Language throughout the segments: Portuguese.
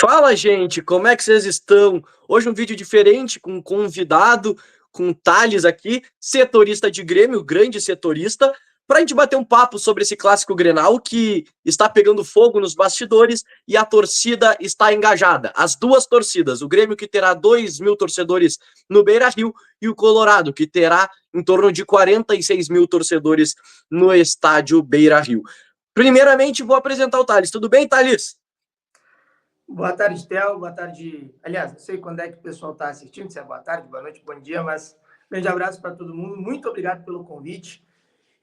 Fala, gente, como é que vocês estão? Hoje um vídeo diferente, com um convidado, com o Thales aqui, setorista de Grêmio, grande setorista, para a gente bater um papo sobre esse clássico Grenal que está pegando fogo nos bastidores e a torcida está engajada. As duas torcidas, o Grêmio que terá 2.000 torcedores no Beira-Rio e o Colorado que terá em torno de 46 mil torcedores no estádio Beira-Rio. Primeiramente, vou apresentar o Thales. Tudo bem, Thales? Boa tarde, Theo. Boa tarde. Aliás, não sei quando é que o pessoal está assistindo, se é boa tarde, boa noite, bom dia, mas grande abraço para todo mundo. Muito obrigado pelo convite.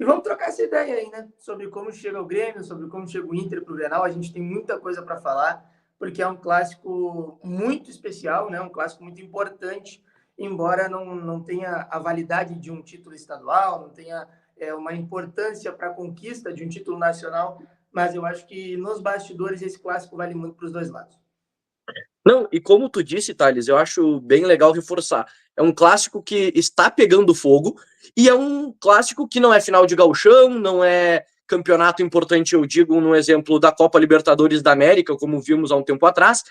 E vamos trocar essa ideia aí, né? Sobre como chega o Grêmio, sobre como chega o Inter para o Grenal. A gente tem muita coisa para falar, porque é um clássico muito especial, né? Um clássico muito importante, embora não tenha a validade de um título estadual, não tenha uma importância para a conquista de um título nacional, mas eu acho que nos bastidores esse clássico vale muito para os dois lados. Não, e como tu disse, Thales, eu acho bem legal reforçar. É um clássico que está pegando fogo e é um clássico que não é final de gauchão, não é campeonato importante, eu digo, no exemplo da Copa Libertadores da América, como vimos há um tempo atrás.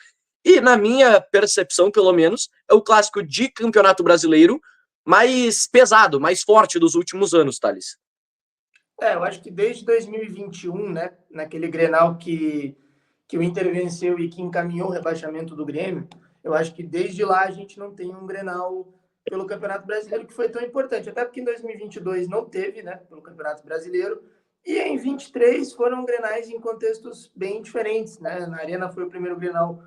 E na minha percepção, pelo menos, é o clássico de campeonato brasileiro mais pesado, mais forte dos últimos anos, Thales. Eu acho que desde 2021, né, naquele Grenal que o Inter venceu e que encaminhou o rebaixamento do Grêmio, eu acho que desde lá a gente não tem um Grenal pelo Campeonato Brasileiro que foi tão importante, até porque em 2022 não teve, né, pelo Campeonato Brasileiro, e em 23 foram Grenais em contextos bem diferentes, né, na Arena foi o primeiro Grenal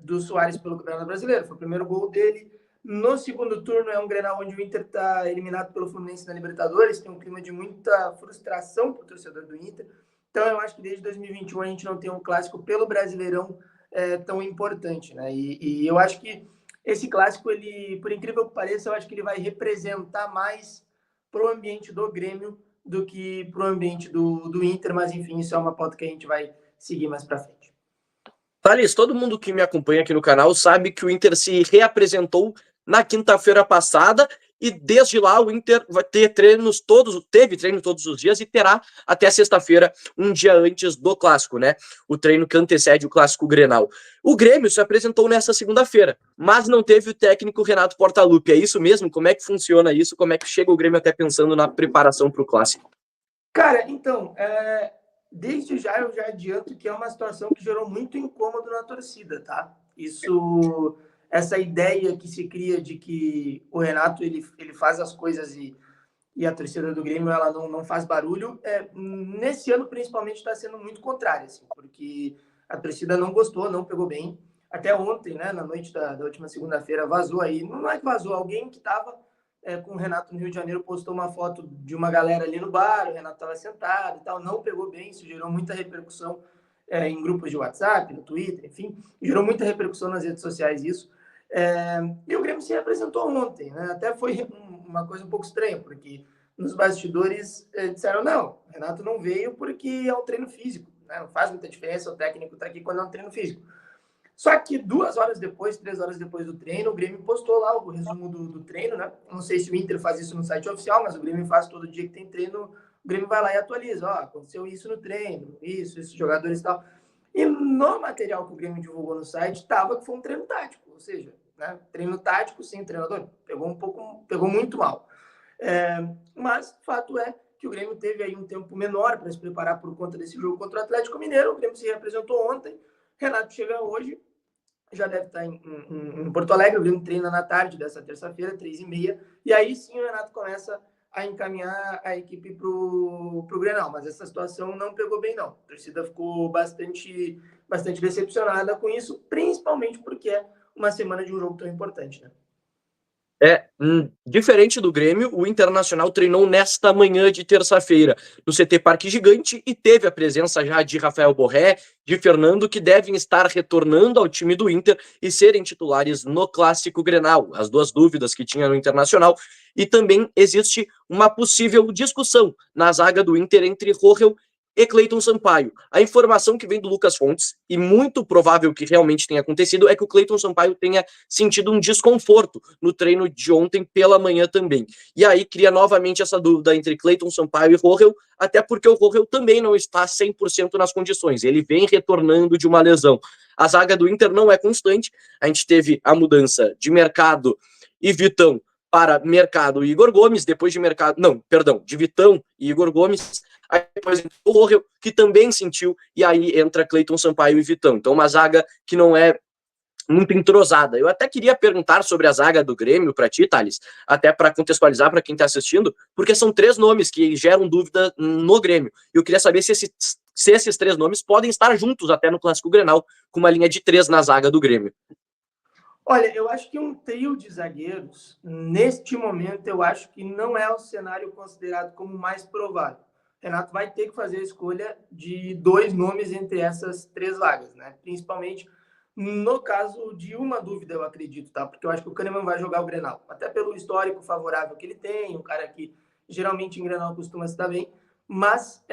do Soares pelo Campeonato Brasileiro, foi o primeiro gol dele. No segundo turno é um Grenal onde o Inter está eliminado pelo Fluminense na Libertadores, tem um clima de muita frustração para o torcedor do Inter. Então eu acho que desde 2021 a gente não tem um clássico pelo Brasileirão tão importante, né? E eu acho que esse clássico, ele, por incrível que pareça, eu acho que ele vai representar mais para o ambiente do Grêmio do que para o ambiente do Inter, mas enfim, isso é uma pauta que a gente vai seguir mais para frente. Thales, todo mundo que me acompanha aqui no canal sabe que o Inter se reapresentou na quinta-feira passada e desde lá o Inter vai ter teve treino todos os dias e terá até sexta-feira, um dia antes do clássico, né? O treino que antecede o clássico Grenal. O Grêmio se apresentou nessa segunda-feira, mas não teve o técnico Renato Portaluppi. É isso mesmo? Como é que funciona isso? Como é que chega o Grêmio até pensando na preparação para o clássico? Cara, então, desde já eu já adianto que é uma situação que gerou muito incômodo na torcida, tá? Essa ideia que se cria de que o Renato ele faz as coisas e a torcida do Grêmio ela não faz barulho, nesse ano principalmente está sendo muito contrário, assim, porque a torcida não gostou, não pegou bem. Até ontem, né, na noite da última segunda-feira, vazou aí, não é que vazou, alguém que estava com o Renato no Rio de Janeiro postou uma foto de uma galera ali no bar, o Renato estava sentado e tal, não pegou bem, isso gerou muita repercussão em grupos de WhatsApp, no Twitter, enfim, gerou muita repercussão nas redes sociais isso. E o Grêmio se apresentou ontem, né? Até foi uma coisa um pouco estranha, porque nos bastidores disseram, não, o Renato não veio porque é um treino físico, né? Não faz muita diferença o técnico estar aqui quando é um treino físico. Só que 2 horas depois, 3 horas depois do treino, o Grêmio postou lá o resumo do treino, né? Não sei se o Inter faz isso no site oficial, mas o Grêmio faz todo dia que tem treino, o Grêmio vai lá e atualiza, ó, aconteceu isso no treino, isso, jogadores e tal. E no material que o Grêmio divulgou no site, estava que foi um treino tático, ou seja, né, treino tático sem treinador. Pegou muito mal. Mas fato é que o Grêmio teve aí um tempo menor para se preparar por conta desse jogo contra o Atlético Mineiro. O Grêmio se representou ontem, Renato chega hoje, já deve estar em Porto Alegre, o Grêmio treina na tarde dessa terça-feira, 3h30, e aí sim o Renato começa a encaminhar a equipe para o Grenal, mas essa situação não pegou bem, não. A torcida ficou bastante decepcionada com isso, principalmente porque é uma semana de um jogo tão importante, né? Diferente do Grêmio, o Internacional treinou nesta manhã de terça-feira no CT Parque Gigante e teve a presença já de Rafael Borré, de Fernando, que devem estar retornando ao time do Inter e serem titulares no Clássico Grenal. As duas dúvidas que tinha no Internacional. E também existe uma possível discussão na zaga do Inter entre Rohel e Cleiton Sampaio. A informação que vem do Lucas Fontes, e muito provável que realmente tenha acontecido, é que o Cleiton Sampaio tenha sentido um desconforto no treino de ontem pela manhã também. E aí cria novamente essa dúvida entre Cleiton Sampaio e Rohel, até porque o Rohel também não está 100% nas condições. Ele vem retornando de uma lesão. A zaga do Inter não é constante. A gente teve a mudança de Mercado e Vitão para Mercado e Igor Gomes, depois de Mercado, não, perdão, de Vitão e Igor Gomes, aí depois o Rohel, que também sentiu, e aí entra Cleiton Sampaio e Vitão. Então uma zaga que não é muito entrosada. Eu até queria perguntar sobre a zaga do Grêmio para ti, Thales, até para contextualizar para quem está assistindo, porque são 3 nomes que geram dúvida no Grêmio. Eu queria saber se esses 3 nomes podem estar juntos até no Clássico Grenal, com uma linha de 3 na zaga do Grêmio. Olha, eu acho que um trio de zagueiros, neste momento, eu acho que não é o cenário considerado como mais provável. Renato vai ter que fazer a escolha de 2 nomes entre essas 3 vagas, né? Principalmente no caso de uma dúvida, eu acredito, tá? Porque eu acho que o Kahneman vai jogar o Grenal, até pelo histórico favorável que ele tem, um cara que geralmente em Grenal costuma se dar bem, mas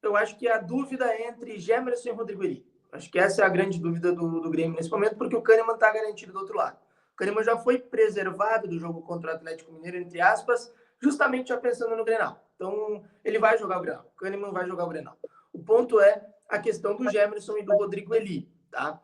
eu acho que a dúvida é entre Gemerson e Rodrigo Eli. Acho que essa é a grande dúvida do Grêmio nesse momento, porque o Kahneman está garantido do outro lado. O Kahneman já foi preservado do jogo contra o Atlético Mineiro, entre aspas, justamente já pensando no Grenal. Então, ele vai jogar o Grenal. O Kahneman vai jogar o Grenal. O ponto é a questão do Gemerson e do Rodrigo Eli, tá?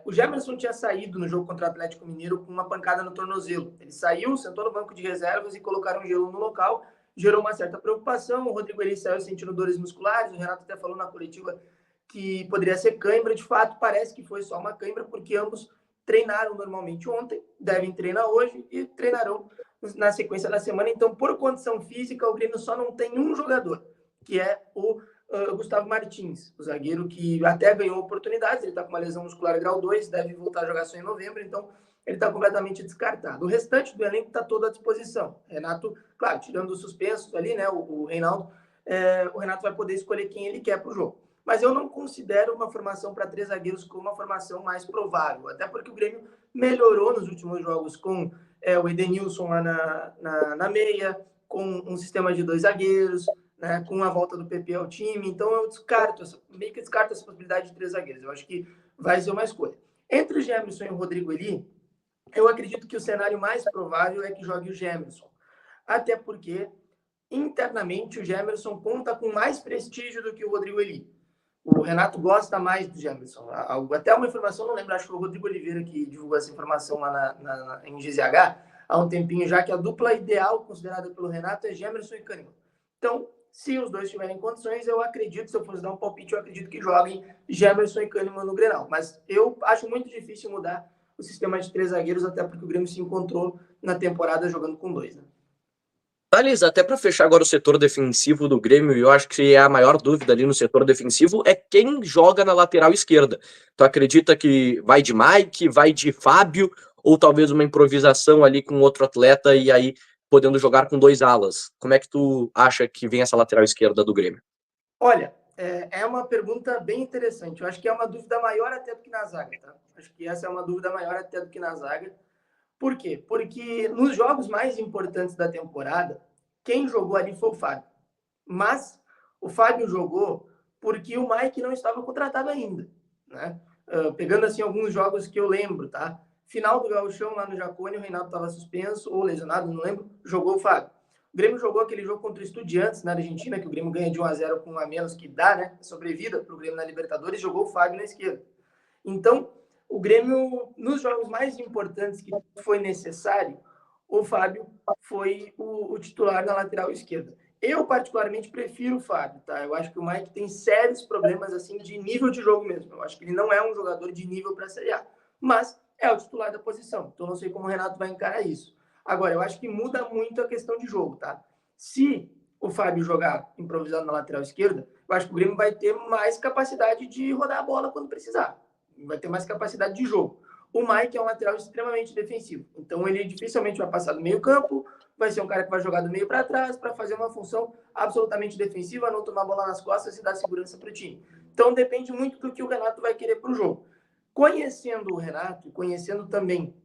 O Gemerson tinha saído no jogo contra o Atlético Mineiro com uma pancada no tornozelo. Ele saiu, sentou no banco de reservas e colocaram gelo no local. Gerou uma certa preocupação. O Rodrigo Eli saiu sentindo dores musculares. O Renato até falou na coletiva que poderia ser cãibra. De fato, parece que foi só uma cãibra, porque ambos treinaram normalmente ontem, devem treinar hoje e treinarão na sequência da semana. Então, por condição física, o Grêmio só não tem um jogador, que é o Gustavo Martins, o zagueiro que até ganhou oportunidades. Ele está com uma lesão muscular grau 2, deve voltar a jogar só em novembro, então ele está completamente descartado. O restante do elenco está todo à disposição. Renato, claro, tirando os suspensos ali, né, o Reinaldo, o Renato vai poder escolher quem ele quer para o jogo. Mas eu não considero uma formação para 3 zagueiros como uma formação mais provável, até porque o Grêmio melhorou nos últimos jogos com o Edenilson lá na meia, com um sistema de 2 zagueiros, né, com a volta do PP ao time. Então eu meio que descarto essa possibilidade de 3 zagueiros. Eu acho que vai ser uma escolha. Entre o Gemerson e o Rodrigo Eli, eu acredito que o cenário mais provável é que jogue o Gemerson. Até porque, internamente, o Gemerson conta com mais prestígio do que o Rodrigo Eli. O Renato gosta mais do Gemerson. Até uma informação, não lembro, acho que foi o Rodrigo Oliveira que divulgou essa informação lá em GZH, há um tempinho já, que a dupla ideal considerada pelo Renato é Gemerson e Kahneman. Então, se os dois tiverem condições, eu acredito, se eu fosse dar um palpite, eu acredito que joguem Gemerson e Kahneman no Grenal. Mas eu acho muito difícil mudar o sistema de 3 zagueiros, até porque o Grêmio se encontrou na temporada jogando com 2, né? Thales, até para fechar agora o setor defensivo do Grêmio, eu acho que a maior dúvida ali no setor defensivo é quem joga na lateral esquerda. Tu acredita que vai de Mike, vai de Fábio, ou talvez uma improvisação ali com outro atleta e aí podendo jogar com 2 alas? Como é que tu acha que vem essa lateral esquerda do Grêmio? Olha, é uma pergunta bem interessante. Eu acho que é uma dúvida maior até do que na zaga, tá? Acho que essa é uma dúvida maior até do que na zaga. Por quê? Porque nos jogos mais importantes da temporada, quem jogou ali foi o Fábio. Mas o Fábio jogou porque o Mike não estava contratado ainda, né? Pegando assim alguns jogos que eu lembro, tá? Final do Gauchão lá no Jacone, o Reinaldo estava suspenso ou lesionado, não lembro, jogou o Fábio. O Grêmio jogou aquele jogo contra o Estudiantes na Argentina, que o Grêmio ganha de 1-0 com um a menos, que dá, né? Sobrevida para o Grêmio na Libertadores, jogou o Fábio na esquerda. Então, o Grêmio, nos jogos mais importantes que foi necessário, o Fábio foi o titular na lateral esquerda. Eu, particularmente, prefiro o Fábio, tá? Eu acho que o Mike tem sérios problemas, assim, de nível de jogo mesmo. Eu acho que ele não é um jogador de nível para a Série A. Mas é o titular da posição. Então, não sei como o Renato vai encarar isso. Agora, eu acho que muda muito a questão de jogo, tá? Se o Fábio jogar improvisado na lateral esquerda, eu acho que o Grêmio vai ter mais capacidade de rodar a bola quando precisar. Vai ter mais capacidade de jogo. O Mike é um lateral extremamente defensivo. Então, ele dificilmente vai passar do meio campo, vai ser um cara que vai jogar do meio para trás para fazer uma função absolutamente defensiva, não tomar bola nas costas e dar segurança para o time. Então, depende muito do que o Renato vai querer para o jogo. Conhecendo o Renato, conhecendo também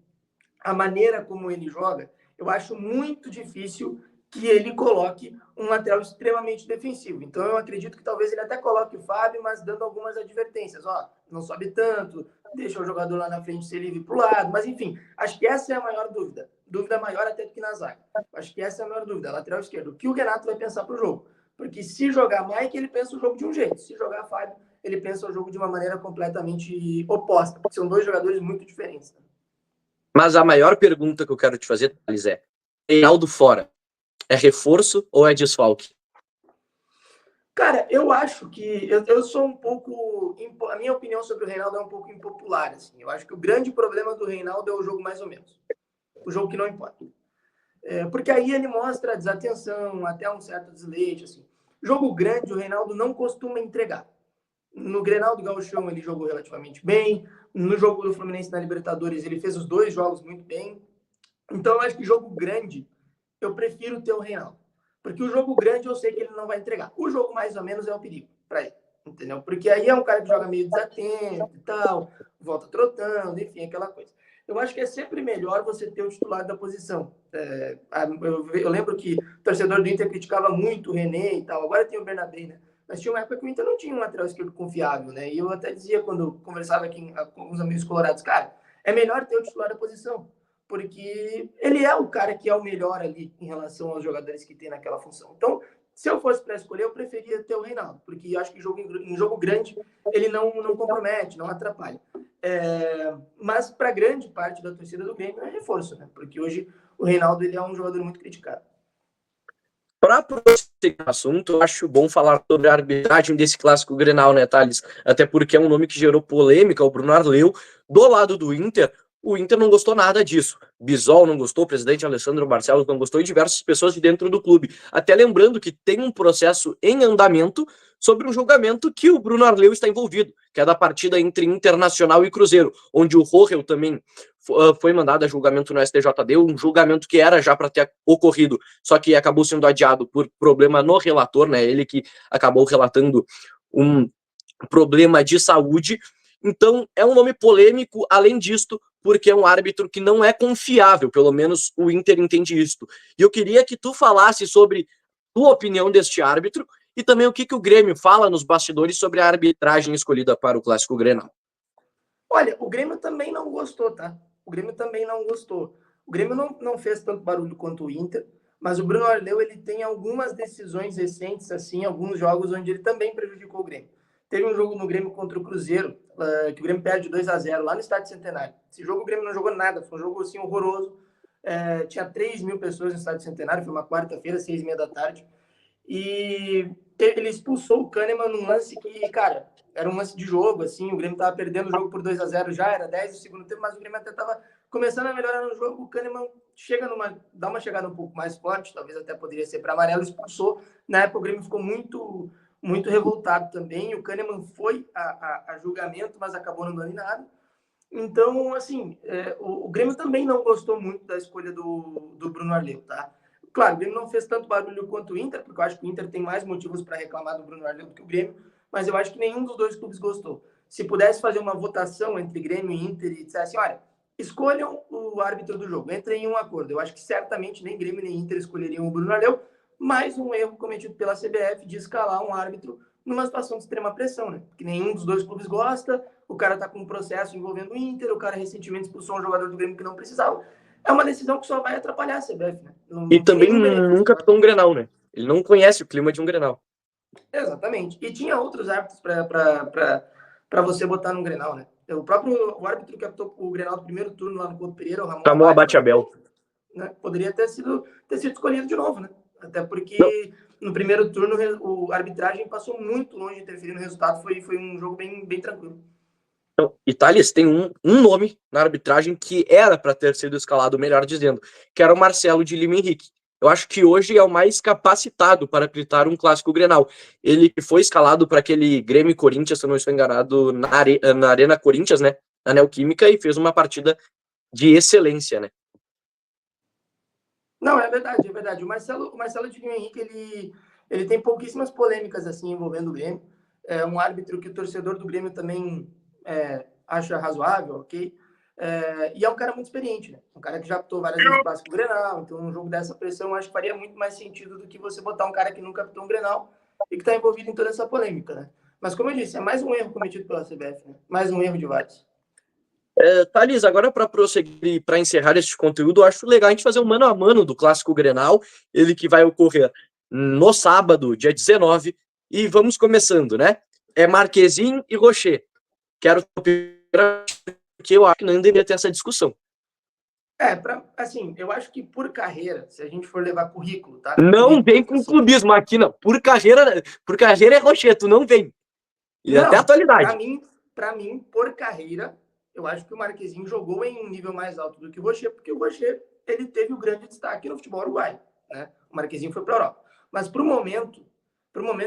a maneira como ele joga, eu acho muito difícil que ele coloque um lateral extremamente defensivo. Então, eu acredito que talvez ele até coloque o Fábio, mas dando algumas advertências. Ó, não sobe tanto, deixa o jogador lá na frente ser livre para o lado. Mas, enfim, acho que essa é a maior dúvida. Dúvida maior até do que na zaga. Acho que essa é a maior dúvida, lateral esquerdo. O que o Renato vai pensar para o jogo? Porque se jogar Mike, ele pensa o jogo de um jeito. Se jogar Fábio, ele pensa o jogo de uma maneira completamente oposta, porque são dois jogadores muito diferentes. Mas a maior pergunta que eu quero te fazer, Thales, é: Reinaldo fora, é reforço ou é desfalque? Cara, eu acho que eu sou um pouco. A minha opinião sobre o Reinaldo é um pouco impopular. Assim. Eu acho que o grande problema do Reinaldo é o jogo mais ou menos. O jogo que não importa. Porque aí ele mostra desatenção, até um certo desleixo. Assim. Jogo grande, o Reinaldo não costuma entregar. No Grenal do Gauchão ele jogou relativamente bem. No jogo do Fluminense na Libertadores ele fez os dois jogos muito bem. Então eu acho que jogo grande eu prefiro ter o Reinaldo. Porque o jogo grande eu sei que ele não vai entregar. O jogo mais ou menos é o perigo para ele. Entendeu? Porque aí é um cara que joga meio desatento e tal, volta trotando, enfim, aquela coisa. Eu acho que é sempre melhor você ter o titular da posição. Eu lembro que o torcedor do Inter criticava muito o René e tal, agora tem o Bernabé, né? Mas tinha uma época que o Inter não tinha um lateral esquerdo confiável, né? E eu até dizia, quando conversava aqui com alguns amigos colorados, cara, é melhor ter o titular da posição, porque ele é o cara que é o melhor ali em relação aos jogadores que tem naquela função. Então, se eu fosse para escolher, eu preferia ter o Reinaldo, porque acho que em jogo grande ele não compromete, não atrapalha. Mas para grande parte da torcida do Grêmio é reforço, né? Porque hoje o Reinaldo ele é um jogador muito criticado. Para prosseguir o assunto, eu acho bom falar sobre a arbitragem desse clássico Grenal, né, Thales? Até porque é um nome que gerou polêmica, o Bruno Arleu. Do lado do Inter, o Inter não gostou nada disso. Bisol não gostou, o presidente Alessandro Barcelos não gostou e diversas pessoas de dentro do clube. Até lembrando que tem um processo em andamento sobre um julgamento que o Bruno Arleu está envolvido, que é da partida entre Internacional e Cruzeiro, onde o Rohel também foi mandado a julgamento no STJD, um julgamento que era já para ter ocorrido, só que acabou sendo adiado por problema no relator, né? Ele que acabou relatando um problema de saúde. Então, é um nome polêmico, além disto, porque é um árbitro que não é confiável, pelo menos o Inter entende isto. E eu queria que tu falasse sobre tua opinião deste árbitro e também o que o Grêmio fala nos bastidores sobre a arbitragem escolhida para o Clássico Grenal. Olha, o Grêmio também não gostou, tá? O Grêmio também não gostou. O Grêmio não fez tanto barulho quanto o Inter, mas o Bruno Arleu ele tem algumas decisões recentes, assim, alguns jogos onde ele também prejudicou o Grêmio. Teve um jogo no Grêmio contra o Cruzeiro, que o Grêmio perde 2-0 lá no Estádio Centenário. Esse jogo o Grêmio não jogou nada, foi um jogo assim horroroso. Tinha 3 mil pessoas no Estádio Centenário, foi uma quarta-feira, 6h30 da tarde. E ele expulsou o Kahneman num lance que, cara, era um lance de jogo, assim, o Grêmio tava perdendo o jogo por 2-0 já, era 10 do segundo tempo, mas o Grêmio até tava começando a melhorar no jogo, o Kahneman dá uma chegada um pouco mais forte, talvez até poderia ser para amarelo, expulsou. Na época o Grêmio ficou muito revoltado também, o Kahneman foi a julgamento, mas acabou não dando em nada. Então, assim, o Grêmio também não gostou muito da escolha do Bruno Arleu, tá? Claro, o Grêmio não fez tanto barulho quanto o Inter, porque eu acho que o Inter tem mais motivos para reclamar do Bruno Arleu do que o Grêmio, mas eu acho que nenhum dos dois clubes gostou. Se pudesse fazer uma votação entre Grêmio e Inter e dissesse, olha, escolham o árbitro do jogo, entrem em um acordo. Eu acho que certamente nem Grêmio nem Inter escolheriam o Bruno Arleu, mais um erro cometido pela CBF de escalar um árbitro numa situação de extrema pressão, né? Porque nenhum dos dois clubes gosta, o cara tá com um processo envolvendo o Inter, o cara recentemente expulsou um jogador do Grêmio que não precisava. É uma decisão que só vai atrapalhar a CBF, né? E também nunca pitou um Grenal, né? Ele não conhece o clima de um Grenal. Exatamente. E tinha outros árbitros para você botar no Grenal, né? O árbitro que apitou o Grenal do primeiro turno lá no Couto Pereira, o Ramon Chamou Abate Abel. Né? Poderia ter sido escolhido de novo, né? Até porque no primeiro turno a arbitragem passou muito longe de interferir no resultado, foi um jogo bem tranquilo. Então, Thales, tem um nome na arbitragem que era para ter sido escalado, melhor dizendo, que era o Marcelo de Lima Henrique. Eu acho que hoje é o mais capacitado para apitar um clássico Grenal. Ele foi escalado para aquele Grêmio Corinthians, se eu não estou enganado, na Arena Corinthians, né? Na Neoquímica, e fez uma partida de excelência, né? Não, é verdade, é verdade. O Marcelo de Lima Henrique, ele tem pouquíssimas polêmicas assim envolvendo o Grêmio. É um árbitro que o torcedor do Grêmio também acha razoável, ok? E é um cara muito experiente, né? Um cara que já apitou várias vezes o Clássico Grenal, então um jogo dessa pressão acho que faria muito mais sentido do que você botar um cara que nunca apitou um Grenal e que está envolvido em toda essa polêmica, né? Mas como eu disse, é mais um erro cometido pela CBF, né? Mais um erro de vários. Thales, agora para prosseguir, para encerrar este conteúdo, eu acho legal a gente fazer um mano a mano do Clássico Grenal, ele que vai ocorrer no sábado, dia 19, e vamos começando, né? é Marquezin e Rocher. Quero porque eu acho que não deveria ter essa discussão. Assim, eu acho que por carreira, se a gente for levar currículo, tá? Não vem Currículo, com assim, clubismo aqui, não. Por carreira é Rocher, tu não vem. E até a não, atualidade. para mim, por carreira, eu acho que o Marquezin jogou em um nível mais alto do que o Rocher, porque o Rocher ele teve o grande destaque no futebol uruguaio, né? O Marquezin foi para a Europa. Mas para o momento,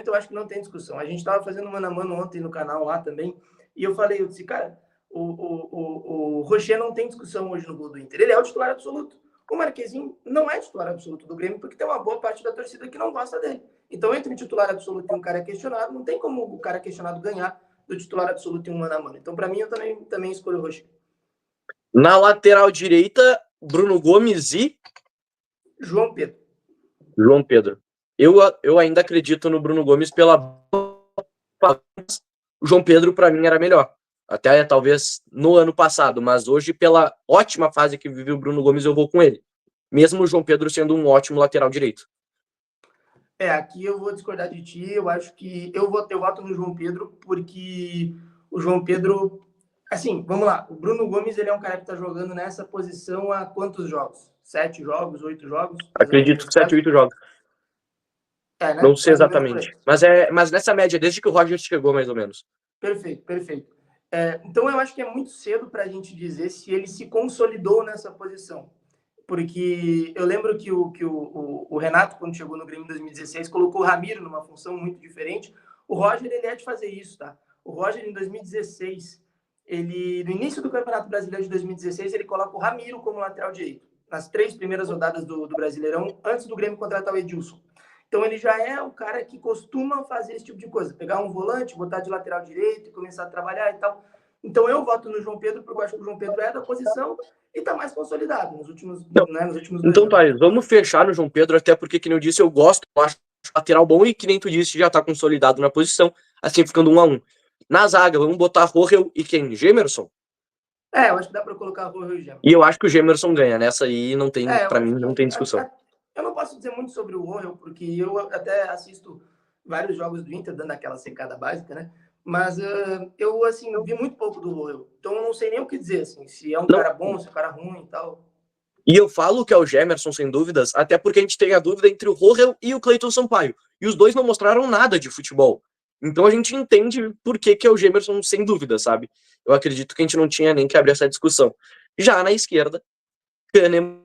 eu acho que não tem discussão. A gente estava fazendo mano a mano ontem no canal lá também, e eu disse, cara, o Rocher não tem discussão hoje no gol do Inter. Ele é o titular absoluto. O Marquezin não é titular absoluto do Grêmio, porque tem uma boa parte da torcida que não gosta dele. Então, entre um titular absoluto e um cara questionado, não tem como o cara questionado ganhar do titular absoluto em um mano a mano. Então, para mim, eu também escolho o Rocher. Na lateral direita, Bruno Gomes e João Pedro. João Pedro. Eu ainda acredito no Bruno Gomes pela. O João Pedro, para mim, era melhor. Até talvez no ano passado, mas hoje, pela ótima fase que vive o Bruno Gomes, eu vou com ele. Mesmo o João Pedro sendo um ótimo lateral direito. Aqui eu vou discordar de ti. Eu acho que eu voto no João Pedro, porque o João Pedro. Assim, vamos lá. O Bruno Gomes ele é um cara que está jogando nessa posição há quantos jogos? 7 jogos, 8 jogos? Mais ou menos Acredito que nesse 7, caso? 8 jogos. Né? Não sei Mais ou menos por exatamente. aí. Mas nessa média, desde que o Roger chegou, mais ou menos. Perfeito, perfeito. Então eu acho que é muito cedo para a gente dizer se ele se consolidou nessa posição. Porque eu lembro que o Renato, quando chegou no Grêmio em 2016, colocou o Ramiro numa função muito diferente. O Roger, ele é de fazer isso, tá? O Roger, em 2016, no início do Campeonato Brasileiro de 2016, ele coloca o Ramiro como lateral direito, nas 3 primeiras rodadas do Brasileirão, antes do Grêmio contratar o Edilson. Então ele já é o cara que costuma fazer esse tipo de coisa, pegar um volante, botar de lateral direito e começar a trabalhar e tal. Então eu voto no João Pedro, porque eu acho que o João Pedro é da posição e está mais consolidado nos últimos 2 Então, anos. Thales, vamos fechar no João Pedro, até porque, que nem eu disse, eu acho lateral bom e, que nem tu disse, já tá consolidado na posição, assim ficando 1-1. Na zaga, vamos botar Rohel e quem? Gemerson? Eu acho que dá para colocar o Rojo e o Gemerson. E eu acho que o Gemerson ganha. Nessa aí, não tem, Eu pra acho mim, não tem que discussão. eu não posso dizer muito sobre o Rojo, porque eu até assisto vários jogos do Inter, dando aquela secada básica, né? Mas eu, assim, vi muito pouco do Rojo. Então eu não sei nem o que dizer, assim, se é um Não. cara bom, se é um cara ruim e tal. E eu falo que é o Gemerson, sem dúvidas, até porque a gente tem a dúvida entre o Rohel e o Cleiton Sampaio. E os dois não mostraram nada de futebol. Então a gente entende por que é o Gemerson, sem dúvida, sabe? Eu acredito que a gente não tinha nem que abrir essa discussão. Já na esquerda, Kahneman,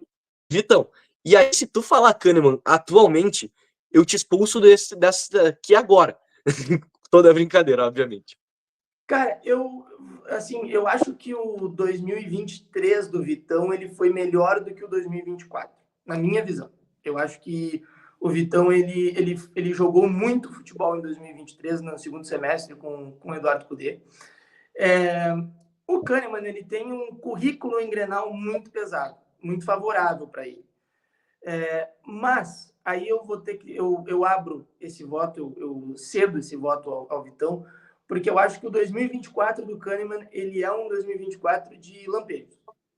Vitão. E aí, se tu falar Kahneman atualmente, eu te expulso dessa aqui agora. Toda brincadeira, obviamente. Cara, eu acho que o 2023 do Vitão ele foi melhor do que o 2024, na minha visão. Eu acho que o Vitão ele jogou muito futebol em 2023 no segundo semestre com o Eduardo Cudê. O Kahneman ele tem um currículo em Grenal muito pesado, muito favorável para ele. Mas aí eu vou ter que eu abro esse voto, eu cedo esse voto ao Vitão, porque eu acho que o 2024 do Kahneman ele é um 2024 de lampejos,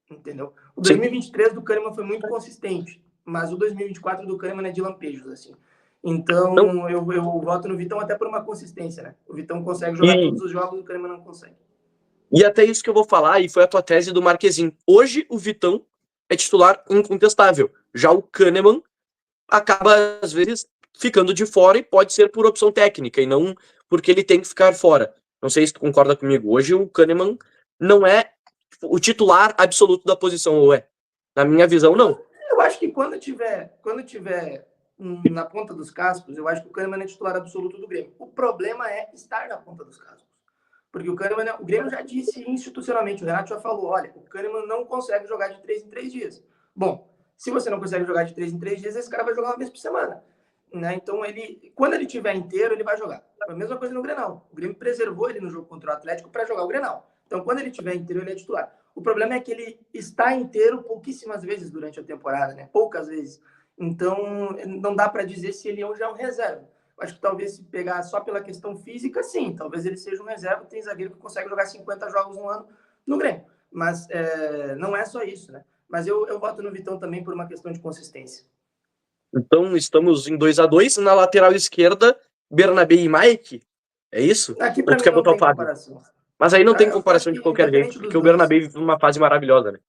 entendeu? O Sim. 2023 do Kahneman foi muito consistente, mas o 2024 do Kahneman é de lampejos, assim. Então eu voto no Vitão até por uma consistência, né? O Vitão consegue jogar todos os jogos, o Kahneman não consegue. E até isso que eu vou falar, e foi a tua tese do Marquezin. Hoje o Vitão é titular incontestável. Já o Kahneman acaba, às vezes, ficando de fora e pode ser por opção técnica, e não porque ele tem que ficar fora. Não sei se tu concorda comigo. Hoje o Kahneman não é o titular absoluto da posição, ou é? Na minha visão, não. Eu acho que quando tiver na ponta dos cascos, eu acho que o Kahneman é titular absoluto do Grêmio. O problema é estar na ponta dos cascos. Porque o Grêmio já disse institucionalmente, o Renato já falou, olha, o Kahneman não consegue jogar de 3 em 3 dias. Bom, se você não consegue jogar de 3 em 3 dias, esse cara vai jogar uma vez por semana. Né? Então, quando ele tiver inteiro, ele vai jogar. Foi a mesma coisa no Grenal. O Grêmio preservou ele no jogo contra o Atlético para jogar o Grenal. Então, quando ele tiver inteiro, ele é titular. O problema é que ele está inteiro pouquíssimas vezes durante a temporada, né? Poucas vezes. Então, não dá para dizer se ele hoje é um reserva. Acho que talvez se pegar só pela questão física, sim. Talvez ele seja um reserva. Tem zagueiro que consegue jogar 50 jogos no ano no Grêmio. Mas não é só isso, né? Mas eu voto no Vitão também por uma questão de consistência. Então estamos em 2-2. Na lateral esquerda, Bernabé e Mike. É isso? Aqui Ou para tu mim quer não botar o tem Fábio? comparação. Mas aí não tem Eu acho comparação que de qualquer jeito, independente porque dos o dois. Bernabé vive uma fase maravilhosa, né?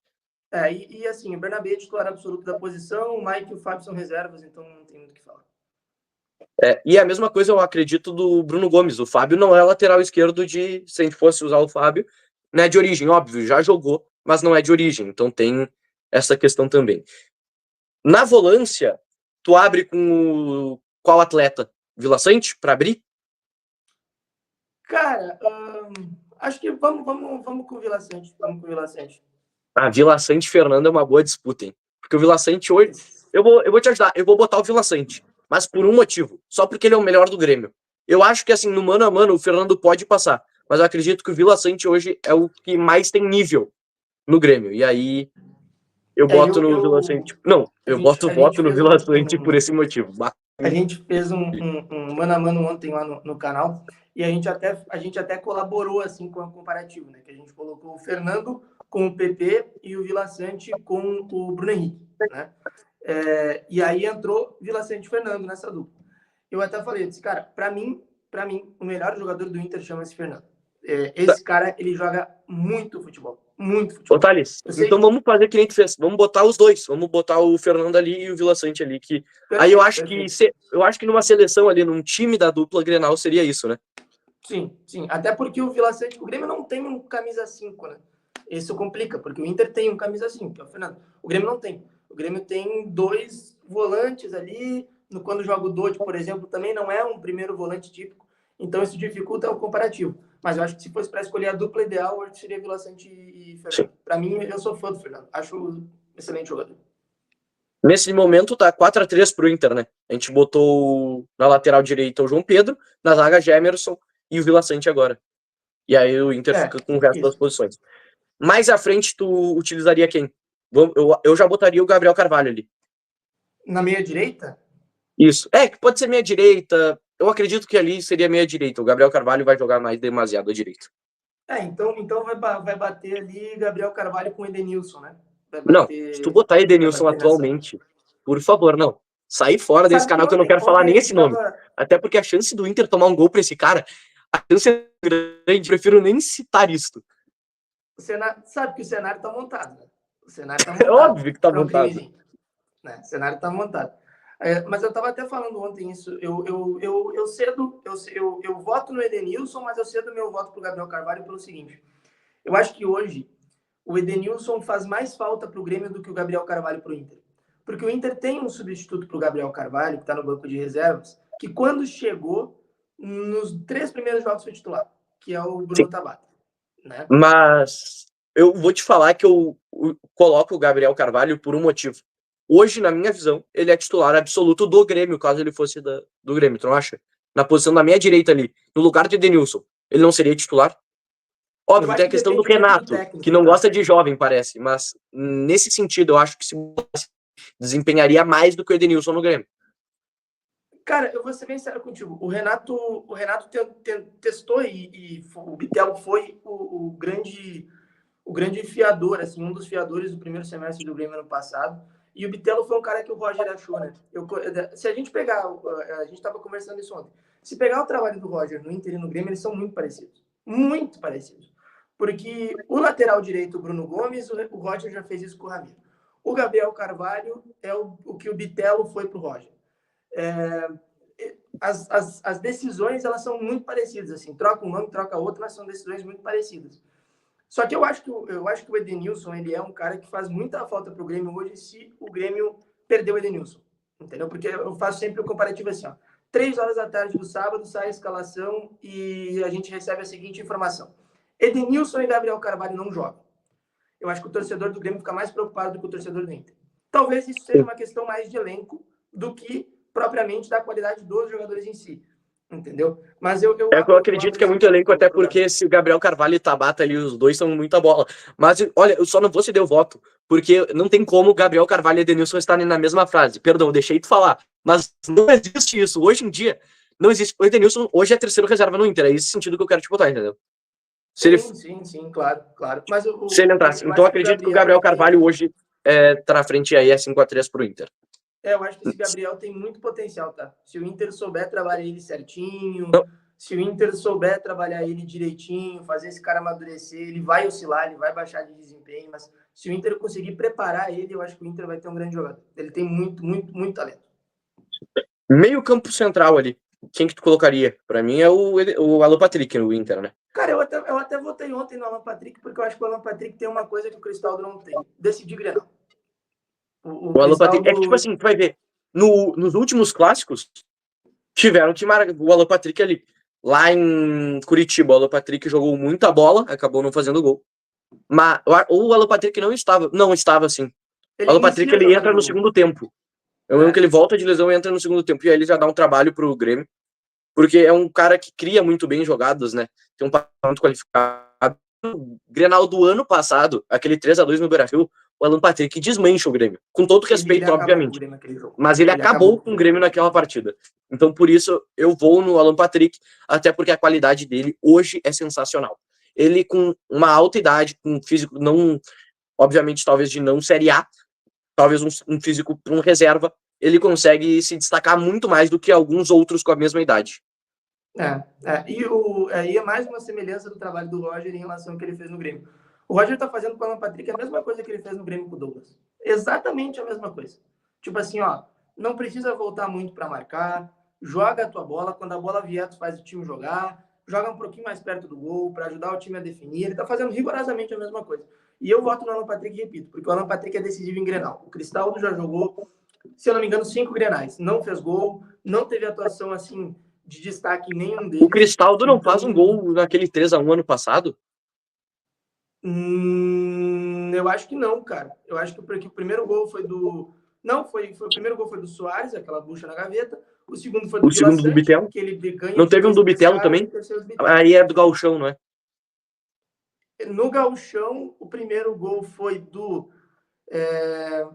E assim, o Bernabé é titular absoluto da posição, o Mike e o Fábio são reservas, então não tem muito o que falar. E a mesma coisa eu acredito do Bruno Gomes. O Fábio não é lateral esquerdo de, se a gente fosse usar o Fábio, não é de origem, óbvio, já jogou, mas não é de origem. Então tem essa questão também. Na volância, tu abre com qual atleta? Vila Sante para abrir? Cara, acho que vamos com o Vila Sante. Vamos com o Vila Sante. Ah, Vila Sante e Fernando é uma boa disputa, hein? Porque o Vila Sante hoje. Eu vou te ajudar, eu vou botar o Vila Sante, mas por um motivo, só porque ele é o melhor do Grêmio. Eu acho que, assim, no mano a mano, o Fernando pode passar, mas eu acredito que o Vila Sante hoje é o que mais tem nível no Grêmio. E aí eu É, boto no Vila Sante. Não, eu boto o a gente voto no fez Vila Sante por esse motivo. a gente fez um mano a mano ontem lá no canal e a gente até colaborou assim com o comparativo, né? Que a gente colocou o Fernando com o PP e o Vila Sante com o Bruno Henrique, né? E aí entrou Vila Sante e Fernando nessa dupla. Eu até falei, disse, cara, para mim, o melhor jogador do Inter chama-se Fernando. Esse cara, ele joga muito futebol, muito Ô, futebol. Thales, Eu sei então que vamos fazer que nem tu fez. Vamos botar os dois. Vamos botar o Fernando ali e o Vila Sante ali. Que... Aí eu perfeito, acho que perfeito. eu acho que numa seleção ali, num time da dupla Grenal, seria isso, né? Sim, sim. Até porque o Vila Sante, o Grêmio não tem um camisa 5, né? Isso complica, porque o Inter tem um camisa 5, que é o Fernando. O Grêmio não tem. O Grêmio tem dois volantes ali. Quando joga o Dodge, por exemplo, também não é um primeiro volante típico. Então isso dificulta o comparativo. Mas eu acho que se fosse para escolher a dupla ideal, eu acho que seria Vila Sante e Sim. Fernando. Para mim, eu sou fã do Fernando. Acho um excelente jogador. Nesse momento tá 4-3 pro Inter, né? A gente botou na lateral direita o João Pedro, na zaga Gemerson e o Vila Sante agora. E aí o Inter fica com o resto das Isso. posições. Mais à frente, tu utilizaria quem? Eu já botaria o Gabriel Carvalho ali. Na meia direita? Isso. Que pode ser meia direita. Eu acredito que ali seria meia direita. O Gabriel Carvalho vai jogar mais demasiado à direita. Então vai bater ali Gabriel Carvalho com Edenilson, né? Não, se tu botar Vai Edenilson bater nessa. atualmente, por favor, não. Sair fora desse Sabe que canal que eu não quero falar ontem a nem gente esse nome. tava. Até porque a chance do Inter tomar um gol pra esse cara, a chance é grande. Prefiro nem citar isto. Sabe que o cenário tá montado, né? O cenário tá É montado óbvio que tá para um montado. crimezinho. Né? O cenário tá montado. Mas eu estava até falando ontem isso. Eu voto no Edenilson, mas eu cedo meu voto para o Gabriel Carvalho pelo seguinte. Eu acho que hoje o Edenilson faz mais falta para o Grêmio do que o Gabriel Carvalho para o Inter. Porque o Inter tem um substituto para o Gabriel Carvalho, que está no banco de reservas, que quando chegou, nos 3 primeiros jogos foi titular, que é o Sim. Bruno Tabata. Né? Mas eu vou te falar que eu coloco o Gabriel Carvalho por um motivo. Hoje, na minha visão, ele é titular absoluto do Grêmio, caso ele fosse do Grêmio, tu não acha? Na posição da meia direita ali, no lugar de Edenilson, ele não seria titular? Eu Óbvio, tem acho a que questão do depende muito do Renato, que técnico, não tá? gosta de jovem, parece, mas nesse sentido, eu acho que se desempenharia mais do que o Edenilson no Grêmio. Cara, eu vou ser bem sério contigo. O Renato testou e o Bitelo foi o grande fiador, assim, um dos fiadores do primeiro semestre do Grêmio ano passado. E o Bitelo foi um cara que o Roger achou, né? Se a gente pegar, a gente estava conversando isso ontem. Se pegar o trabalho do Roger no Inter e no Grêmio, eles são muito parecidos. Muito parecidos. Porque o lateral direito, o Bruno Gomes, o Roger já fez isso com o Ramiro. O Gabriel Carvalho é o que o Bitelo foi para o Roger. As decisões elas são muito parecidas, assim, troca um nome, troca outro, mas são decisões muito parecidas. Só que eu acho que o Edenilson ele é um cara que faz muita falta para o Grêmio hoje se o Grêmio perdeu o Edenilson, entendeu? Porque eu faço sempre o comparativo assim, ó, 3 horas da tarde do sábado sai a escalação e a gente recebe a seguinte informação: Edenilson e Gabriel Carvalho não jogam. Eu acho que o torcedor do Grêmio fica mais preocupado do que o torcedor do Inter. Talvez isso seja uma questão mais de elenco do que propriamente da qualidade dos jogadores em si, entendeu? Mas eu É que eu abro acredito que é esse muito voto elenco, até pro porque Gabriel. se o Gabriel Carvalho e Tabata ali, os dois são muita bola. Mas, olha, eu só não vou ceder o voto, porque não tem como o Gabriel Carvalho e Edenilson estarem na mesma frase. Perdão, eu deixei tu falar. Mas não existe isso. Hoje em dia, não existe. O Edenilson hoje é terceiro reserva no Inter. É esse sentido que eu quero te botar, entendeu? Se ele, Sim, claro, claro. Mas se ele entrasse. eu Então, eu acho que o acredito que o Gabriel Gabriel ele Carvalho tem. hoje tá na frente aí, é 5-3 pro Inter. Eu acho que esse Gabriel tem muito potencial, tá? Se o Inter souber trabalhar ele certinho, Não, Se o Inter souber trabalhar ele direitinho, fazer esse cara amadurecer, ele vai oscilar, ele vai baixar de desempenho, mas se o Inter conseguir preparar ele, eu acho que o Inter vai ter um grande jogador. Ele tem muito, muito, muito talento. Meio campo central ali. Quem que tu colocaria? Pra mim é o Alan Patrick no Inter, né? Cara, eu até votei ontem no Alan Patrick, porque eu acho que o Alan Patrick tem uma coisa que o Cristaldo não tem. Decidir Grenal. O O Alan Patrick. É que, tipo Cristaldo... assim, tu vai ver. Nos últimos clássicos, tiveram que marcar o Alan Patrick ali. Lá em Curitiba, o Alan Patrick jogou muita bola, acabou não fazendo gol. Mas o Alan Patrick não estava. Não estava assim. O Ele Alan Patrick inicia ele jogando entra no no gol. segundo tempo. Eu lembro que ele volta de lesão e entra no segundo tempo. E aí ele já dá um trabalho pro Grêmio. Porque é um cara que cria muito bem jogadas, né? Tem um passo muito qualificado. O Grenal do ano passado, aquele 3-2 no Beira-Rio, o Alan Patrick desmancha o Grêmio. Com todo Ele respeito, acabou com o obviamente. Grêmio naquele jogo. Mas ele acabou acabou com o Grêmio naquela partida. Então, por isso, eu vou no Alan Patrick, até porque a qualidade dele hoje é sensacional. Ele, com uma alta idade, com um físico não, obviamente, talvez de não Série A, talvez um físico para um reserva, ele consegue se destacar muito mais do que alguns outros com a mesma idade. E é mais uma semelhança do trabalho do Roger em relação ao que ele fez no Grêmio. O Roger tá fazendo com o Alan Patrick a mesma coisa que ele fez no Grêmio com o Douglas. Exatamente a mesma coisa. Tipo assim, ó, não precisa voltar muito para marcar, joga a tua bola, quando a bola vier, tu faz o time jogar, joga um pouquinho mais perto do gol para ajudar o time a definir. Ele tá fazendo rigorosamente a mesma coisa. E eu voto no Alan Patrick, repito, porque o Alan Patrick é decisivo em Grenal. O Cristaldo já jogou, se eu não me engano, 5 Grenais. Não fez gol, não teve atuação assim de destaque em nenhum deles. O Cristaldo não então, faz um gol naquele 3-1 ano passado? Eu acho que não, cara. Eu acho que o primeiro gol foi do... Não, o primeiro gol foi do Soares, aquela bucha na gaveta. O segundo foi do O Vila segundo do Sante, Bitelo? que ele ganha Não de teve um 2 do pro Bitelo vestiário, e o também? terceiro do Bitelo. Aí é do Gauchão, não é? No Gauchão, o primeiro gol foi do...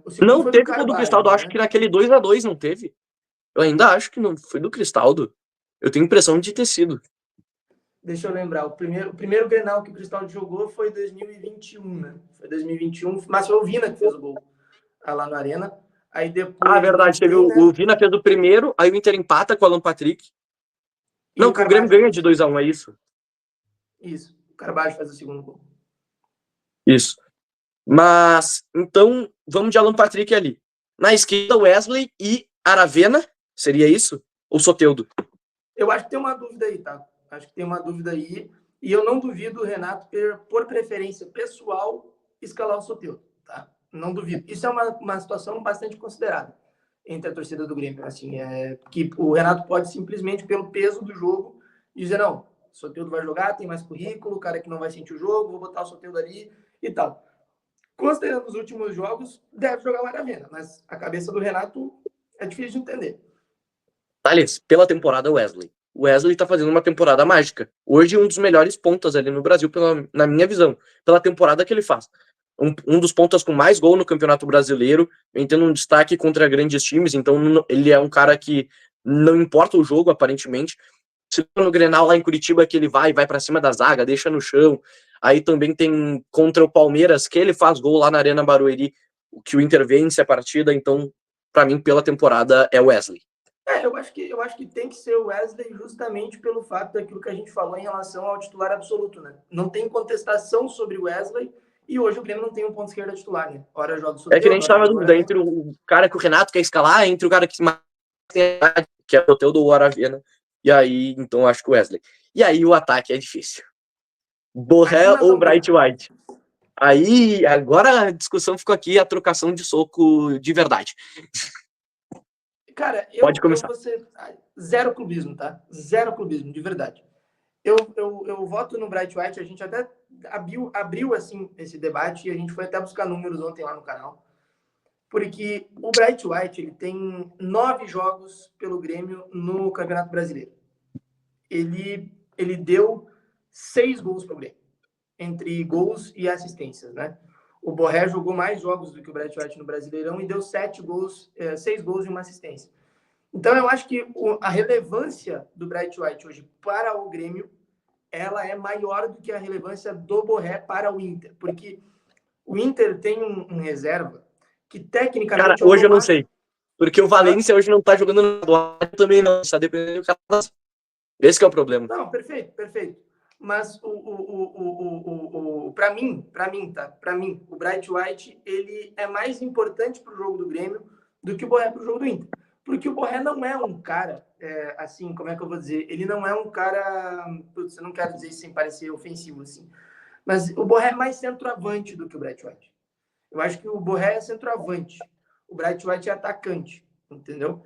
o segundo Não foi do teve gol do Carvalho, Cristaldo, acho né? que naquele 2-2 não teve. Eu ainda acho que não foi do Cristaldo. Eu tenho impressão de ter sido. Deixa eu lembrar. O primeiro Grenal que o Cristaldo jogou foi 2021, né? Foi 2021, mas foi o Vina que fez o gol lá na Arena. Aí Ah, depois não verdade, teve tem, o né? Vina fez o primeiro, aí o Inter empata com o Alan Patrick. E Não, o que o Grêmio Carvalho faz ganha o de segundo. 2-1, é isso? Isso. O Carvalho faz o segundo gol. Isso. Mas, então, vamos de Alan Patrick ali. Na esquerda, Wesley e Aravena, seria isso? Ou Soteldo? Eu acho que tem uma dúvida aí, tá? Acho que tem uma dúvida aí. E eu não duvido o Renato, por preferência pessoal, escalar o Soteldo, tá? Não duvido. Isso é uma situação bastante considerada entre a torcida do Grêmio. Assim, que o Renato pode simplesmente, pelo peso do jogo, dizer: não, o Soteldo vai jogar, tem mais currículo, o cara que não vai sentir o jogo, vou botar o Soteldo ali e tal. Considerando os últimos jogos, deve jogar o Aravena, mas a cabeça do Renato é difícil de entender. Thales, pela temporada Wesley. O Wesley tá fazendo uma temporada mágica. Hoje, um dos melhores pontas ali no Brasil, na minha visão, pela temporada que ele faz. Um dos pontas com mais gol no Campeonato Brasileiro, vem tendo um destaque contra grandes times, então ele é um cara que não importa o jogo, aparentemente. Se no Grenal lá em Curitiba que ele vai para cima da zaga, deixa no chão. Aí também tem contra o Palmeiras, que ele faz gol lá na Arena Barueri, que o Inter vence a partida, então, para mim, pela temporada, é o Wesley. Eu acho que tem que ser o Wesley justamente pelo fato daquilo que a gente falou em relação ao titular absoluto, né? Não tem contestação sobre o Wesley e hoje o Grêmio não tem um ponto esquerda titular, né? Ora joga o É que nem a Soteldo, gente ora tava na joga o dúvida Aravena. entre o cara que o Renato quer escalar, entre o cara que mais tem idade, que é o Teu do Aravena. E aí, então, acho que o Wesley. E aí o ataque é difícil. Aqui Borré nós ou vamos ver. Bright White? Aí, agora a discussão ficou aqui, a trocação de soco de verdade. Cara, Pode eu começar. vou ser zero clubismo, tá? Zero clubismo, de verdade. Eu voto no Bright White, a gente até abriu assim, esse debate e a gente foi até buscar números ontem lá no canal. Porque o Bright White ele tem 9 jogos pelo Grêmio no Campeonato Brasileiro. Ele deu 6 gols para o Grêmio, entre gols e assistências, né? O Borré jogou mais jogos do que o Bright White no Brasileirão e deu 7 gols, 6 gols e uma assistência. Então eu acho que a relevância do Bright White hoje para o Grêmio ela é maior do que a relevância do Borré para o Inter, porque o Inter tem um reserva que Cara, tecnicamente é o hoje eu não Nonato. sei. Porque o Hã? Valência hoje não tá jogando nada. O também não. Está dependendo do cara. Esse que é o problema. Não, perfeito, perfeito. Mas para mim, tá? Para mim, o Bright White ele é mais importante para o jogo do Grêmio do que o Borré para o jogo do Inter. Porque o Borré não é um cara, assim, como é que eu vou dizer? Ele não é um cara, putz, eu não quero dizer isso sem parecer ofensivo, assim. Mas o Borré é mais centroavante do que o Bright White. Eu acho que o Borré é centroavante. O Bright White é atacante, entendeu?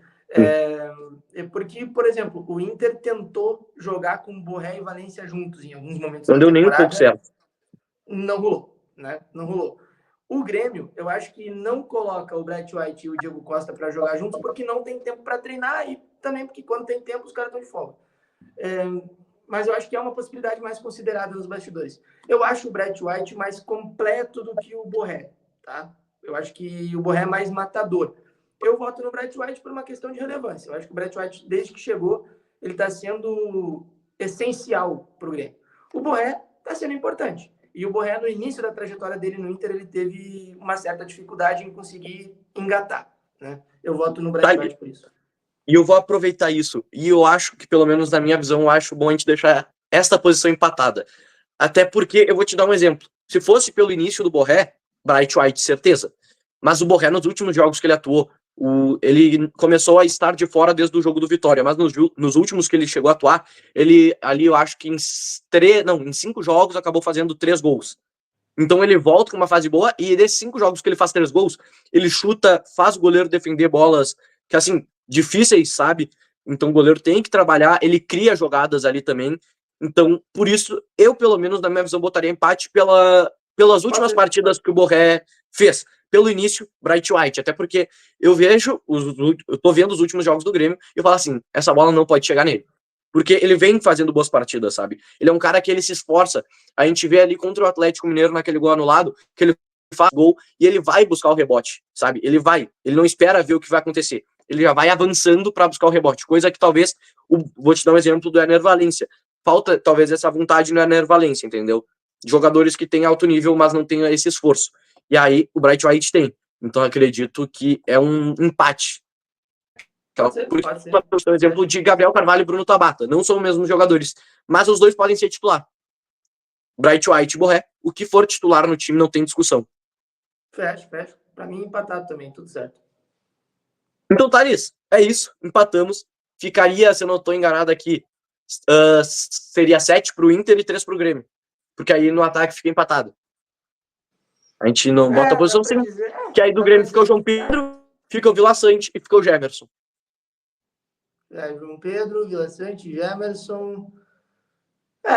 Porque, por exemplo, o Inter tentou jogar com Borré e Valência juntos em alguns momentos Não da deu nem um pouco temporada. certo. Não rolou, né? Não rolou. O Grêmio, eu acho que não coloca o Bright White e o Diego Costa para jogar juntos porque não tem tempo para treinar e também porque quando tem tempo os caras estão de folga. Mas eu acho que é uma possibilidade mais considerada nos bastidores. Eu acho o Bright White mais completo do que o Borré, tá? Eu acho que o Borré é mais matador. Eu voto no Bright White por uma questão de relevância. Eu acho que o Bright White, desde que chegou, ele está sendo essencial para o Grêmio. O Borré está sendo importante. E o Borré, no início da trajetória dele no Inter, ele teve uma certa dificuldade em conseguir engatar, né? Eu voto no Bright White por isso. E eu vou aproveitar isso. E eu acho que, pelo menos na minha visão, eu acho bom a gente deixar esta posição empatada. Até porque, eu vou te dar um exemplo. Se fosse pelo início do Borré, Bright White, certeza. Mas o Borré, nos últimos jogos que ele atuou, ele começou a estar de fora desde o jogo do Vitória, mas nos últimos que ele chegou a atuar, ele ali, eu acho que em 5 jogos, acabou fazendo 3 gols. Então ele volta com uma fase boa, e desses 5 jogos que ele faz 3 gols, ele chuta, faz o goleiro defender bolas que, assim, difíceis, sabe? Então o goleiro tem que trabalhar, ele cria jogadas ali também. Então, por isso, eu, pelo menos, na minha visão, botaria empate pelas últimas partidas que o Borré fez. Pelo início, Bright White. Até porque eu tô vendo os últimos jogos do Grêmio e eu falo assim, essa bola não pode chegar nele. Porque ele vem fazendo boas partidas, sabe? Ele é um cara que ele se esforça. A gente vê ali contra o Atlético Mineiro naquele gol anulado, que ele faz gol e ele vai buscar o rebote, sabe? Ele não espera ver o que vai acontecer. Ele já vai avançando para buscar o rebote, coisa que talvez, vou te dar um exemplo do Ener Valencia. Falta talvez essa vontade no Ener Valencia, entendeu? Jogadores que têm alto nível, mas não têm esse esforço. E aí o Bright White tem. Então acredito que é um empate. Pode ser, por pode ser. Um exemplo de Gabriel Carvalho e Bruno Tabata. Não são os mesmos jogadores, mas os dois podem ser titular. Bright White e Borré, o que for titular no time não tem discussão. Fecha. Pra mim, empatado também, tudo certo. Então, Thalys, é isso. Empatamos. Ficaria, se eu não estou enganado aqui, seria 7 pro Inter e 3 pro Grêmio. Porque aí no ataque fica empatado. A gente não bota a posição sim. Que aí do Grêmio fica o João Pedro, fica o Vila Sante e fica o Jefferson. João Pedro, Vila Sante, Jefferson.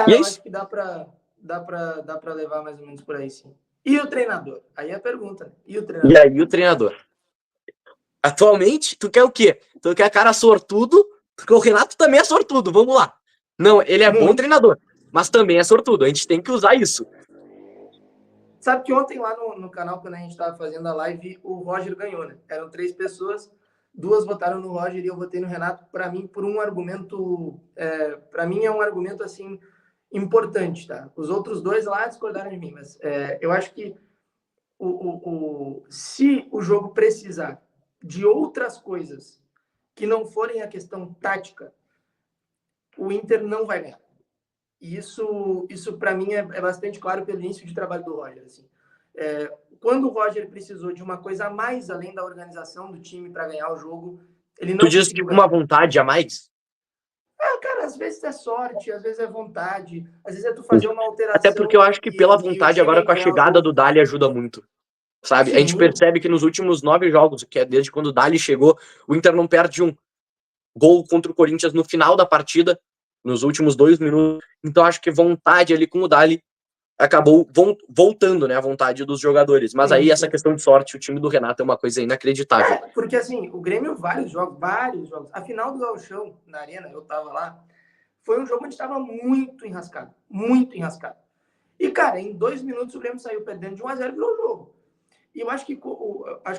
E eu acho que dá pra levar mais ou menos por aí, sim. E o treinador? Aí é a pergunta. E o treinador? E aí o treinador? Atualmente, tu quer o quê? Tu quer cara sortudo? Porque o Renato também é sortudo, vamos lá. Não, ele é bom treinador, mas também é sortudo. A gente tem que usar isso. Sabe que ontem lá no canal, quando a gente estava fazendo a live, o Roger ganhou, né? Eram 3 pessoas, 2 votaram no Roger e eu votei no Renato, para mim, por um argumento... para mim é um argumento, assim, importante, tá? Os outros 2 lá discordaram de mim, mas eu acho que se o jogo precisar de outras coisas que não forem a questão tática, o Inter não vai ganhar. E isso para mim é bastante claro pelo início de trabalho do Roger. Assim. Quando o Roger precisou de uma coisa a mais além da organização do time para ganhar o jogo, ele não tu diz tipo uma vontade a mais? Cara, às vezes é sorte, às vezes é vontade, às vezes é tu fazer uma alteração. Até porque eu acho que pela vontade agora com a chegada do Dali ajuda muito. Sabe? Sim. A gente percebe que nos últimos 9 jogos, que é desde quando o Dali chegou, o Inter não perde um gol contra o Corinthians no final da partida, nos últimos 2 minutos. Então acho que vontade ali com o Dali acabou voltando, né, a vontade dos jogadores. Mas aí essa questão de sorte, o time do Renato é uma coisa inacreditável. Porque assim, o Grêmio, vários jogos. A final do Gauchão, na Arena, eu tava lá, foi um jogo onde estava muito enrascado. E, cara, em 2 minutos o Grêmio saiu perdendo de 1-0 e virou o jogo. E eu acho que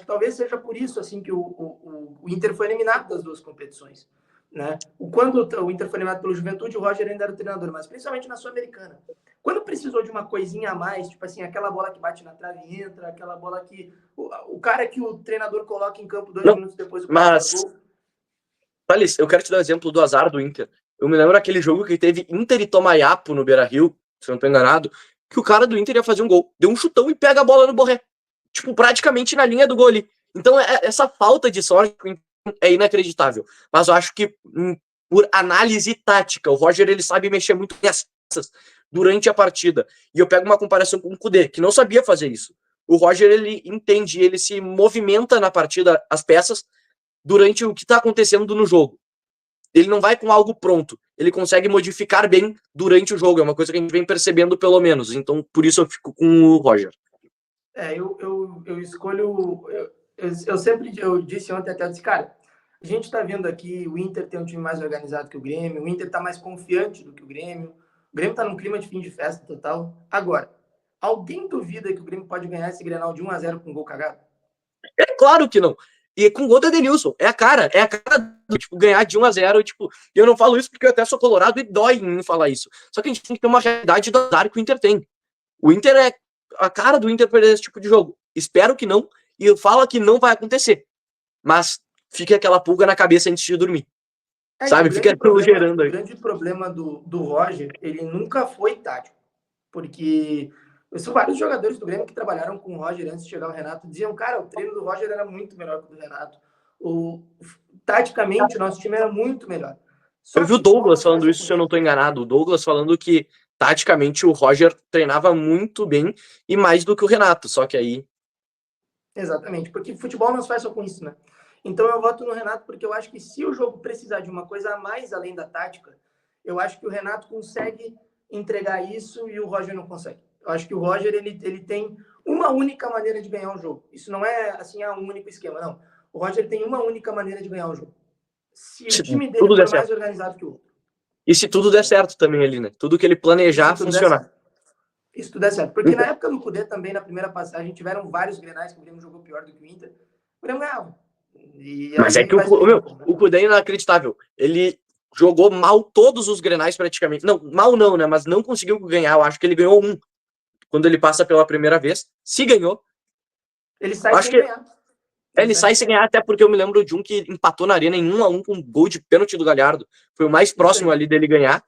talvez seja por isso assim que o Inter foi eliminado das 2 competições. Né? Quando o Inter foi eliminado pelo Juventude, o Roger ainda era o treinador, mas principalmente na Sul-Americana. Quando precisou de uma coisinha a mais, tipo assim, aquela bola que bate na trave e entra, aquela bola que... O cara que o treinador coloca em campo 2 minutos depois do mas... Thales, eu quero te dar um exemplo do azar do Inter. Eu me lembro aquele jogo que teve Inter e Tomayapo no Beira-Rio, se eu não tô enganado, que o cara do Inter ia fazer um gol, deu um chutão e pega a bola no Borré. Tipo, praticamente na linha do gol ali. Então, essa falta de sorte é inacreditável. Mas eu acho que, por análise tática, o Roger ele sabe mexer muito nessas durante a partida. E eu pego uma comparação com o Kudê, que não sabia fazer isso. O Roger, ele entende, ele se movimenta na partida, as peças, durante o que está acontecendo no jogo. Ele não vai com algo pronto. Ele consegue modificar bem durante o jogo. É uma coisa que a gente vem percebendo, pelo menos. Então, por isso eu fico com o Roger. Eu escolho. Eu sempre eu disse ontem até, eu disse, cara, a gente está vendo aqui, o Inter tem um time mais organizado que o Grêmio, o Inter está mais confiante do que o Grêmio está num clima de fim de festa total. Agora, alguém duvida que o Grêmio pode ganhar esse Grenal de 1-0 com gol cagado? É claro que não. E com gol do Edenilson. É a cara do, tipo, ganhar de 1-0. Tipo, eu não falo isso porque eu até sou colorado e dói em mim falar isso. Só que a gente tem que ter uma realidade do azar que o Inter tem. O Inter é a cara do Inter perder esse tipo de jogo. Espero que não. E eu falo que não vai acontecer. Mas fica aquela pulga na cabeça antes de dormir. Sabe? Fica gerando aí. O grande problema do Roger, ele nunca foi tático. Porque são vários jogadores do Grêmio que trabalharam com o Roger antes de chegar o Renato, diziam, cara, o treino do Roger era muito melhor que o do Renato. Taticamente, o nosso time era muito melhor. Eu vi o Douglas falando isso, se eu não estou enganado. O Douglas falando que, taticamente, o Roger treinava muito bem e mais do que o Renato. Só que aí... Exatamente, porque futebol não se faz só com isso, né? Então eu voto no Renato porque eu acho que se o jogo precisar de uma coisa a mais além da tática, eu acho que o Renato consegue entregar isso e o Roger não consegue. Eu acho que o Roger ele tem uma única maneira de ganhar um jogo. Isso não é assim um único esquema, não. O Roger tem uma única maneira de ganhar o jogo. Se o time dele for mais organizado que o outro. E se tudo der certo também ali, né? Tudo que ele planejar funcionar. Isso tudo é certo. Porque na época do Kudê também, na primeira passagem, tiveram vários Grenais que o Grêmio jogou pior do que o Inter. O Grêmio ganhava. Mas é que o Kudê é inacreditável. Ele jogou mal todos os Grenais praticamente. Não, mal não, né? Mas não conseguiu ganhar. Eu acho que ele ganhou um quando ele passa pela primeira vez. Se ganhou. Ele sai sem ganhar. Ele sai sem ganhar, até porque eu me lembro de um que empatou na arena em 1-1 com um gol de pênalti do Galhardo. Foi o mais próximo ali dele ganhar.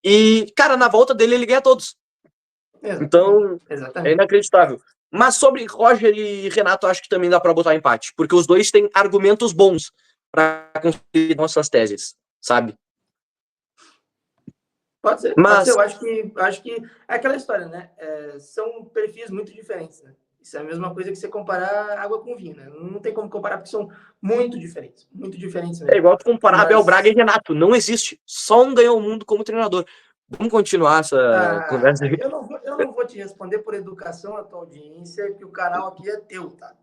E, cara, na volta dele ele ganha todos. Então, é inacreditável. Mas sobre Roger e Renato, acho que também dá para botar empate, porque os dois têm argumentos bons para construir nossas teses, sabe? Pode ser. Mas eu acho que é aquela história, né? São perfis muito diferentes, né? Isso é a mesma coisa que você comparar água com vinho, né? Não tem como comparar porque são muito diferentes mesmo. É igual comparar Abel Braga e Renato, não existe. Só um ganhou o mundo como treinador. Vamos continuar essa conversa aí. Eu não vou te responder por educação à tua audiência, que o canal aqui é teu, tá?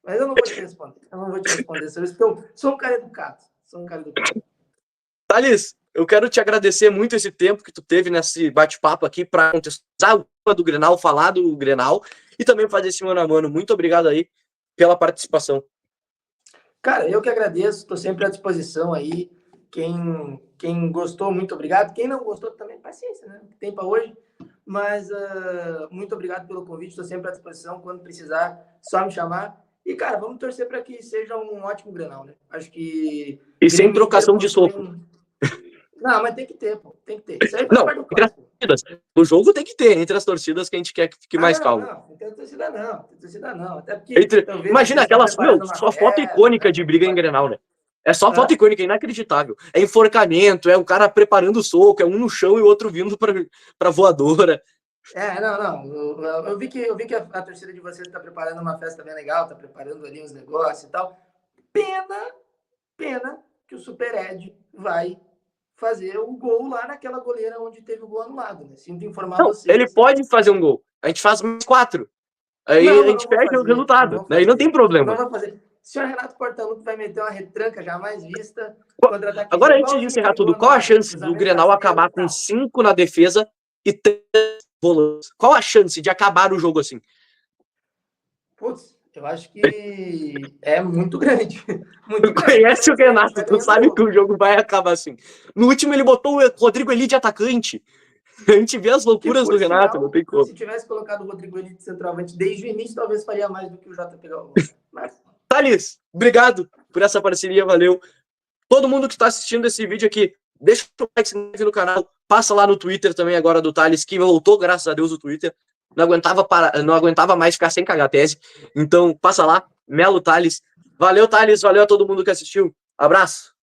Mas eu não vou te responder. Eu não vou te responder sobre isso, porque eu sou um cara educado. Thales, eu quero te agradecer muito esse tempo que tu teve nesse bate-papo aqui para contextualizar o do Grenal, falar do Grenal e também fazer esse mano a mano. Muito obrigado aí pela participação. Cara, eu que agradeço, estou sempre à disposição aí. Quem gostou, muito obrigado. Quem não gostou também, paciência, né? Tem para hoje. Mas muito obrigado pelo convite, estou sempre à disposição. Quando precisar, só me chamar. E, cara, vamos torcer para que seja um ótimo Grenal, né? Acho que... E sem trocação de soco. Não, mas tem que ter, pô. Tem que ter. Isso aí não, entre as torcidas. O jogo tem que ter, entre as torcidas que a gente quer que fique mais calmo. Não tem torcida não. Até porque, imagina aquelas, só foto icônica de briga em Grenal, né? É só foto icônica, é inacreditável. É enforcamento, é um cara preparando o soco, é um no chão e o outro vindo pra voadora. Eu vi que a torcida de vocês está preparando uma festa bem legal, está preparando ali uns negócios e tal. Pena que o Super Ed vai fazer o gol lá naquela goleira onde teve o gol anulado, né? Sinto informar vocês. Ele pode fazer um gol. A gente faz mais 4. Aí a gente perde o resultado. Aí não tem problema. Não vai fazer. O senhor Renato Portaluppi vai meter uma retranca jamais vista. Agora, antes de encerrar tudo, qual a chance do Grenal acabar com 5 na defesa e 3 volantes? Qual a chance de acabar o jogo assim? Putz, eu acho que é muito grande. Tu conhece o Renato, tu sabe que o jogo vai acabar assim. No último ele botou o Rodrigo Eli de atacante. A gente vê as loucuras do Renato, não tem como. Se tivesse colocado o Rodrigo Eli de centroavante desde o início, talvez faria mais do que o JP Galvão. Mas... Thales, obrigado por essa parceria, valeu. Todo mundo que está assistindo esse vídeo aqui, deixa o like, se inscreve no canal, passa lá no Twitter também agora do Thales, que voltou, graças a Deus, o Twitter. Não aguentava mais ficar sem cagar tese. Então, passa lá, Melo Thales. Valeu, Thales, valeu a todo mundo que assistiu. Abraço.